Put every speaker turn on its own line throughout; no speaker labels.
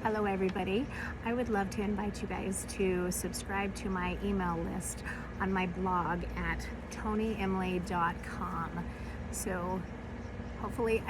Hello everybody. I would love to invite you guys to subscribe to my email list on my blog at tonyemily.com. So hopefully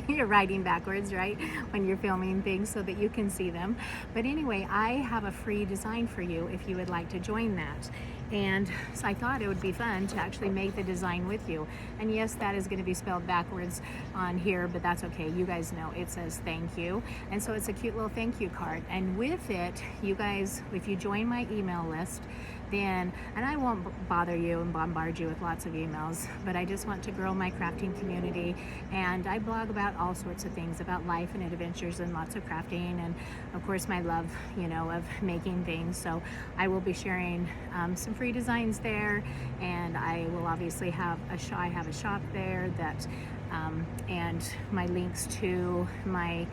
you're writing backwards, right, when you're filming things so that you can see them. But anyway, I have a free design for you if you would like to join that. And so I thought it would be fun to actually make the design with you. And yes, that is going to be spelled backwards on here, but that's okay. You guys know it says thank you. And so it's a cute little thank you card. And with it, you guys, if you join my email list, then, and I won't bother you and bombard you with lots of emails, but I just want to grow my crafting community. And I blog about all sorts of things, about life and adventures and lots of crafting, and of course my love, of making things. So I will be sharing some free designs there, and I will obviously have I have a shop there that, and my links to my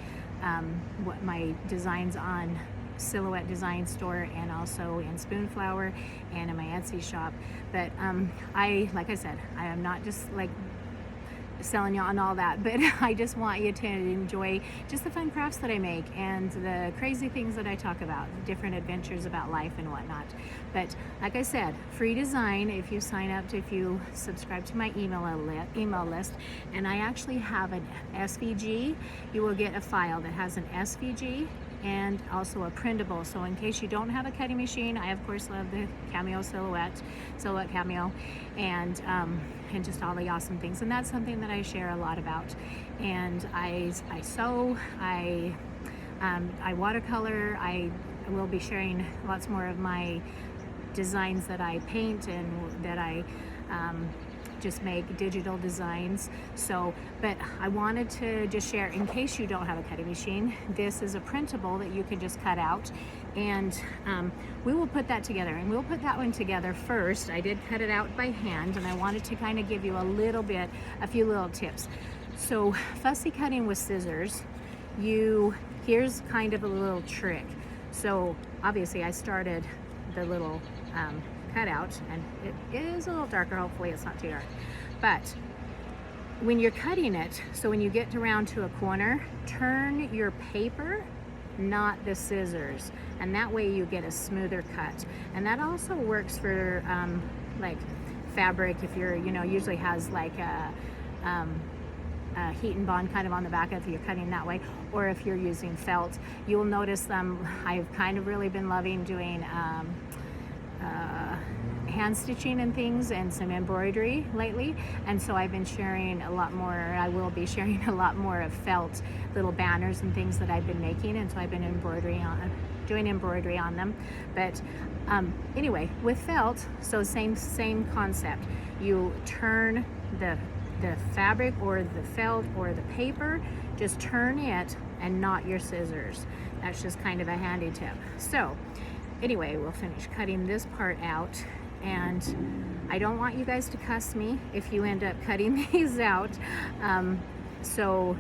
my designs on Silhouette Design Store, and also in Spoonflower and in my Etsy shop. But like I said, I am not just like selling you on all that, but I just want you to enjoy just the fun crafts that I make and the crazy things that I talk about, different adventures about life and whatnot. But like I said, free design if you sign up if you subscribe to my email list. And I actually have an SVG. You will get a file that has an SVG and also a printable. So in case you don't have a cutting machine, I of course love the Cameo Silhouette Cameo, and just all the awesome things. And that's something that I share a lot about. And I sew, I watercolor. I will be sharing lots more of my designs that I paint and that I just make digital designs. So, but I wanted to just share, in case you don't have a cutting machine, this is a printable that you can just cut out, and we will put that together, and we'll put that one together first. I did cut it out by hand, and I wanted to kind of give you a few little tips. So fussy cutting with scissors, here's kind of a little trick. So obviously I started the little cut out, and it is a little darker. Hopefully it's not too dark. But when you're cutting it, so when you get around to a corner, turn your paper, not the scissors, and that way you get a smoother cut. And that also works for like fabric, if you're usually has like a heat and bond kind of on the back if you're cutting that way, or if you're using felt. You'll notice them. I've kind of really been loving doing hand stitching and things, and some embroidery lately, and so I've been sharing a lot more. I will be sharing a lot more of felt little banners and things that I've been making, and so I've been doing embroidery on them. But anyway, with felt, so same concept. You turn the fabric or the felt or the paper, just turn it and not your scissors. That's just kind of a handy tip. So anyway, we'll finish cutting this part out, and I don't want you guys to cuss me if you end up cutting these out. So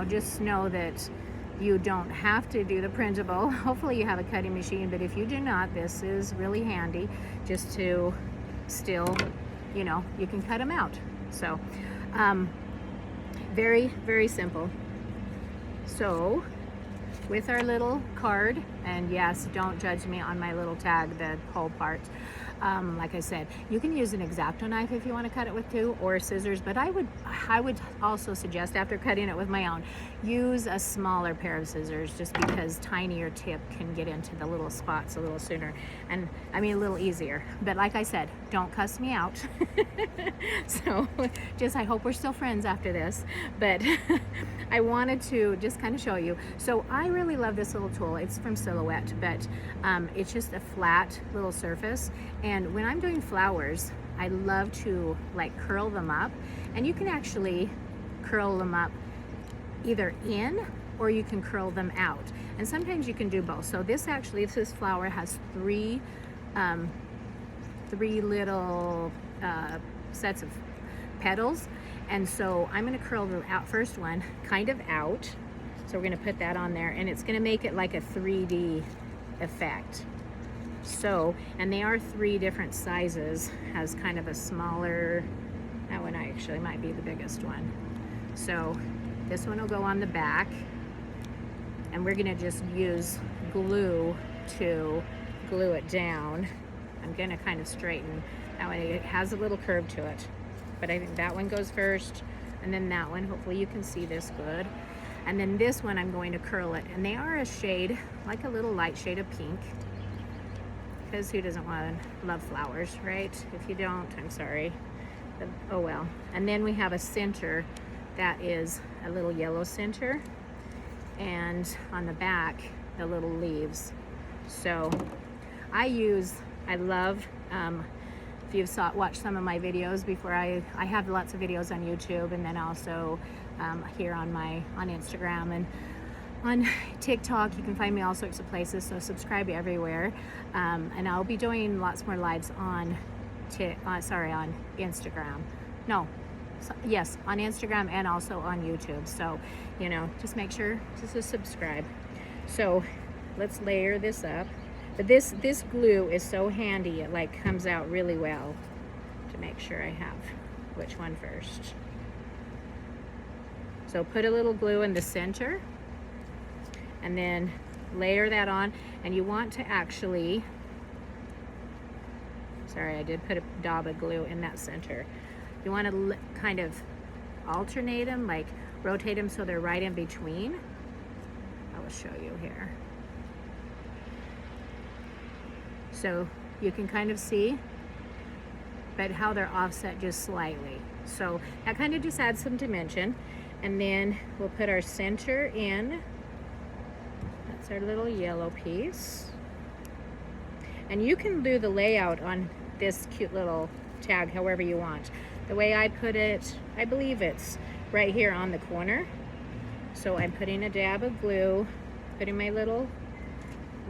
just know that you don't have to do the printable. Hopefully you have a cutting machine, but if you do not, this is really handy just to still, you can cut them out. So very, very simple. So with our little card, and yes, don't judge me on my little tag, the whole part. Like I said, you can use an X-Acto knife if you want to cut it with too, or scissors, but I would also suggest, after cutting it with my own, use a smaller pair of scissors, just because tinier tip can get into the little spots a little sooner, and I mean a little easier. But like I said, don't cuss me out. So I hope we're still friends after this, but I wanted to just kind of show you. So I really love this little tool. It's from Silhouette, but it's just a flat little surface. And when I'm doing flowers, I love to like curl them up, and you can actually curl them up either in, or you can curl them out. And sometimes you can do both. So this flower has three little sets of petals. And so I'm going to curl the first one kind of out. So we're going to put that on there, and it's going to make it like a 3D effect. So, and they are 3 different sizes. Has kind of a smaller, that one actually might be the biggest one. So this one will go on the back, and we're gonna just use glue to glue it down. I'm gonna kind of straighten that way. It has a little curve to it, but I think that one goes first, and then that one. Hopefully you can see this good. And then this one I'm going to curl it, and they are a shade, like a little light shade of pink, because who doesn't want to love flowers, right? If you don't, I'm sorry. Oh well. And then we have a center that is a little yellow center, and on the back, the little leaves. So I love, if you've watched some of my videos before, I have lots of videos on YouTube, and then also here on Instagram and on TikTok. You can find me all sorts of places, so subscribe everywhere. And I'll be doing lots more lives on Instagram. No, yes, on Instagram and also on YouTube. So, just make sure to subscribe. So let's layer this up. But this glue is so handy, it like comes out really well. To make sure I have which one first. So put a little glue in the center, and then layer that on. And you want to actually, sorry, I did put a dab of glue in that center. You want to kind of alternate them, like rotate them so they're right in between. I will show you here. So you can kind of see, but how they're offset just slightly. So that kind of just adds some dimension. And then we'll put our center in. That's our little yellow piece. And you can do the layout on this cute little tag however you want. The way I put it, I believe it's right here on the corner. So I'm putting a dab of glue, putting my little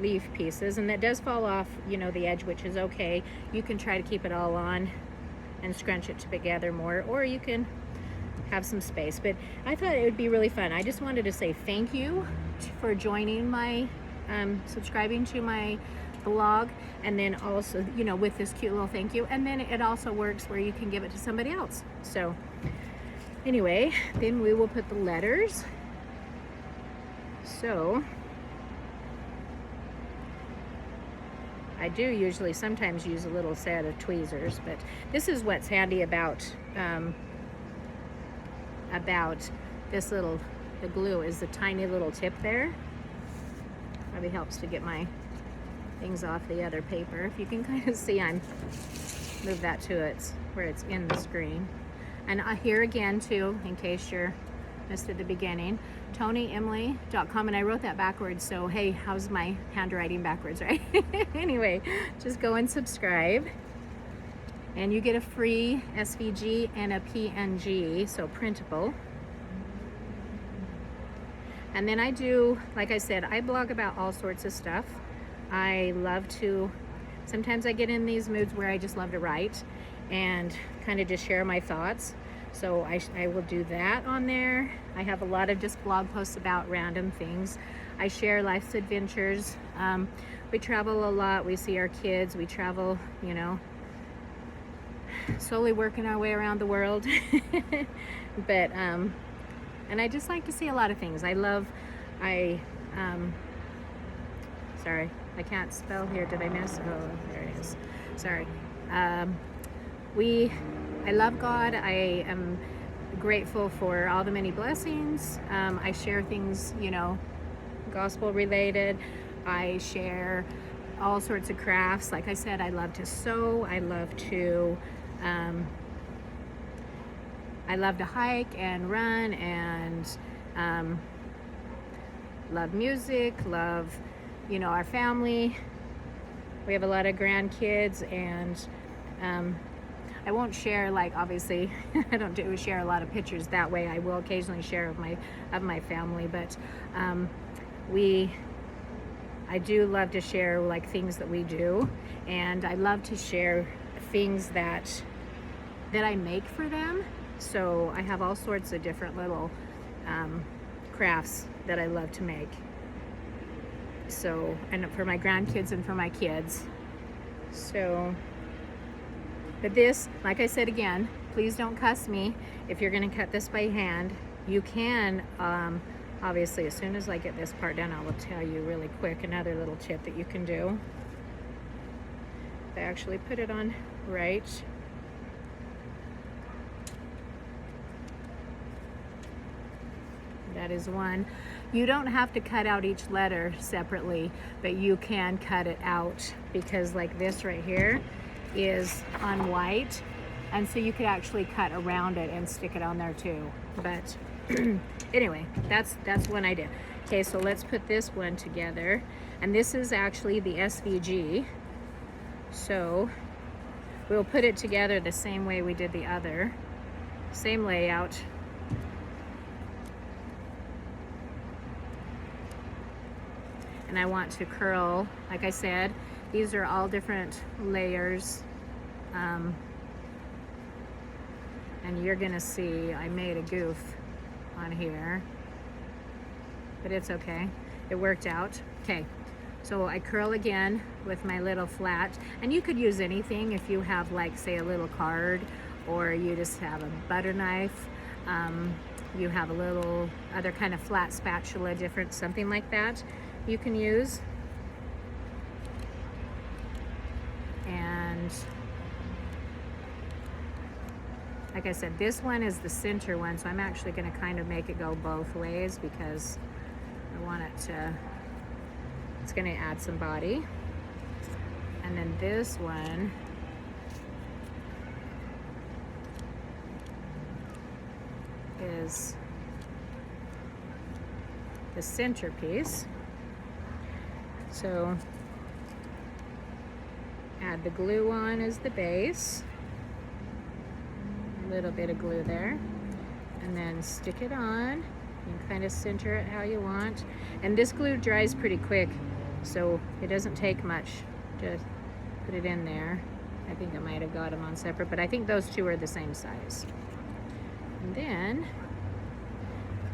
leaf pieces, and that does fall off, the edge, which is okay. You can try to keep it all on and scrunch it together more, or you can have some space. But I thought it would be really fun. I just wanted to say thank you for joining my, subscribing to my blog, and then also, with this cute little thank you. And then it also works where you can give it to somebody else. So anyway, then we will put the letters. So I do sometimes use a little set of tweezers, but this is what's handy about this the glue is the tiny little tip there. Probably helps to get my things off the other paper. If you can kind of see, move that to where it's in the screen. And here again too, in case you're missed at the beginning, TonyEmily.com, and I wrote that backwards, so hey, how's my handwriting backwards, right? Anyway, just go and subscribe, and you get a free SVG and a PNG, so printable. And then I do, like I said, I blog about all sorts of stuff. I love to, sometimes I get in these moods where I just love to write and kind of just share my thoughts. So I will do that on there. I have a lot of just blog posts about random things. I share life's adventures. We travel a lot. We see our kids. We travel, slowly working our way around the world. But, and I just like to see a lot of things. Sorry, I can't spell here. Did I miss? Oh, there it is. Sorry. I love God. I am grateful for all the many blessings. I share things, gospel related. I share all sorts of crafts. Like I said, I love to sew. I love to hike and run, and love music, love, our family. We have a lot of grandkids, and I won't share, like, obviously I don't share a lot of pictures that way. I will occasionally share of my family, but I do love to share like things that we do, and I love to share things that I make for them. So I have all sorts of different little crafts that I love to make. So, and for my grandkids and for my kids. So, but this, like I said again, please don't cuss me if you're going to cut this by hand. You can Obviously, as soon as I get this part done, I will tell you really quick another little tip that you can do. I actually put it on right. That is one. You don't have to cut out each letter separately, but you can cut it out, because like this right here is on white, and so you could actually cut around it and stick it on there too. But anyway, that's one idea. Okay, so let's put this one together, and this is actually the SVG. So we'll put it together the same way we did the other, same layout. And I want to curl, like I said, these are all different layers. And you're gonna see I made a goof on here, but it's okay. It worked out. Okay, so I curl again with my little flat, and you could use anything if you have, like, say, a little card, or you just have a butter knife. You have a little other kind of flat spatula, different, something like that you can use. And like I said, this one is the center one, so I'm actually going to kind of make it go both ways, because I want it to, it's going to add some body. And then this one is the centerpiece. So add the glue on as the base, a little bit of glue there, and then stick it on. You can kind of center it how you want. And this glue dries pretty quick, so it doesn't take much to put it in there. I think I might have got them on separate, but I think those two are the same size. And then,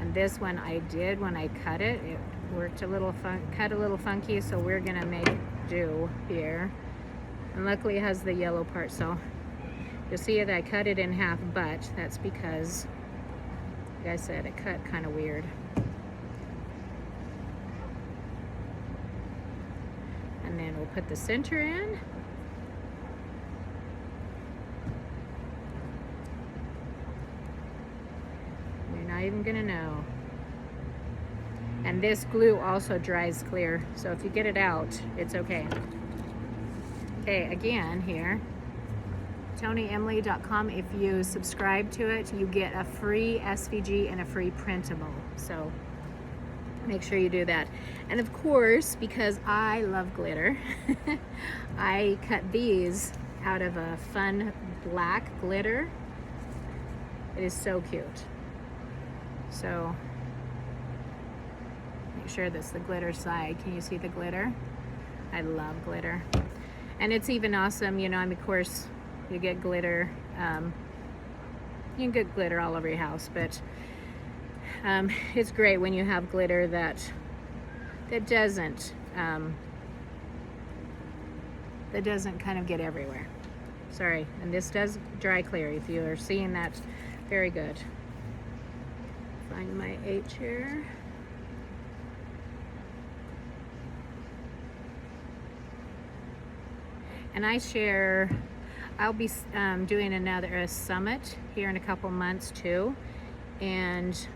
and this one I did when I cut it, it worked a little cut a little funky, so we're gonna make do here. And luckily it has the yellow part, so you'll see that I cut it in half, but that's because, like I said, it cut kind of weird. And then we'll put the center in. You're not even gonna know. And this glue also dries clear, so if you get it out, it's okay. Okay, again here, TonyEmily.com. If you subscribe to it, you get a free SVG and a free printable. So make sure you do that. And of course, because I love glitter, I cut these out of a fun black glitter. It is so cute. So make sure that's the glitter side. Can you see the glitter? I love glitter. And it's even awesome, you know, I mean, of course, you get glitter, you can get glitter all over your house, but it's great when you have glitter that doesn't kind of get everywhere. Sorry, and this does dry clear. If you are seeing that, very good. Find my H here. And I share, I'll be doing a summit here in a couple months too, and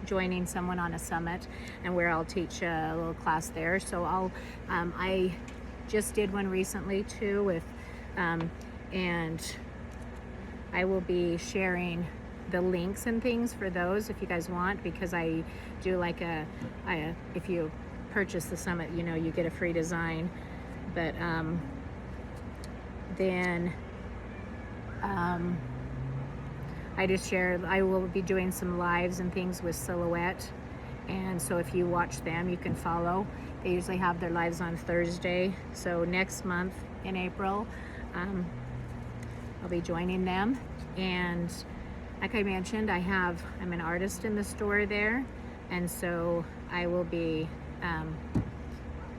joining someone on a summit, and where I'll teach a little class there. So I just did one recently too with, and I will be sharing the links and things for those if you guys want, because I do like if you purchase the summit, you know, you get a free design. But then I just shared, I will be doing some lives and things with Silhouette, and so if you watch them, you can follow. They usually have their lives on Thursday. So next month in April, I'll be joining them. And like I mentioned, I'm an artist in the store there, and so I will be,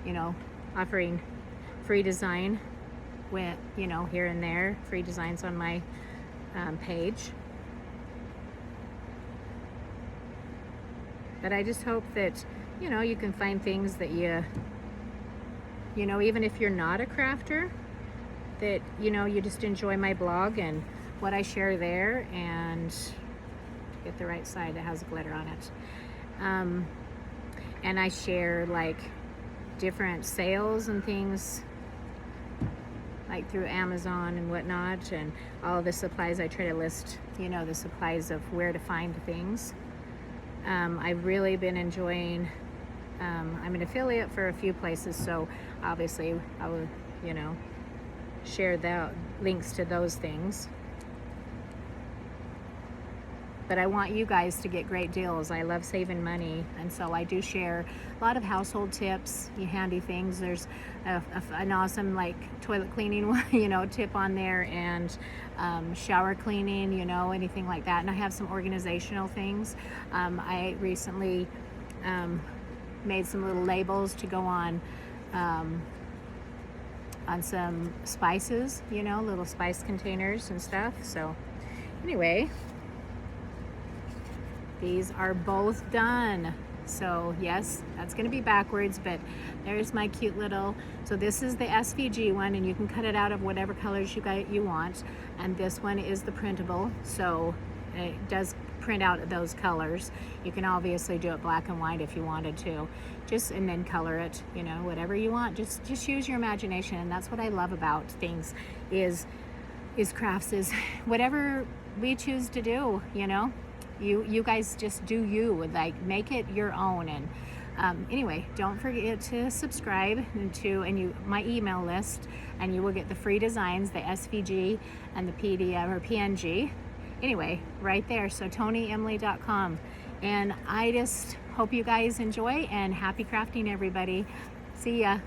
you know, offering free design with, you know, here and there, free designs on my page. But I just hope that, you know, you can find things that you know, even if you're not a crafter, that, you know, you just enjoy my blog and what I share there. And get the right side that has glitter on it. And I share like different sales and things like through Amazon and whatnot, and all the supplies. I try to list, you know, the supplies of where to find things. I've really been enjoying, I'm an affiliate for a few places, so obviously I will, you know, share the links to those things. But I want you guys to get great deals. I love saving money, and so I do share a lot of household tips, handy things. There's an awesome like toilet cleaning, you know, tip on there, and shower cleaning, you know, anything like that. And I have some organizational things. I recently made some little labels to go on some spices, you know, little spice containers and stuff. So anyway, these are both done. So yes, that's going to be backwards, but there's my cute little, so this is the SVG one, and you can cut it out of whatever colors you want. And this one is the printable, so it does print out those colors. You can obviously do it black and white if you wanted to, just, and then color it, you know, whatever you want. Just use your imagination. And that's what I love about things is crafts, is whatever we choose to do, you know. You guys just do you, like make it your own. And anyway, don't forget to subscribe to my email list, and you will get the free designs, the SVG and the PDF or PNG. Anyway, right there. So TonyEmily.com. And I just hope you guys enjoy, and happy crafting, everybody. See ya.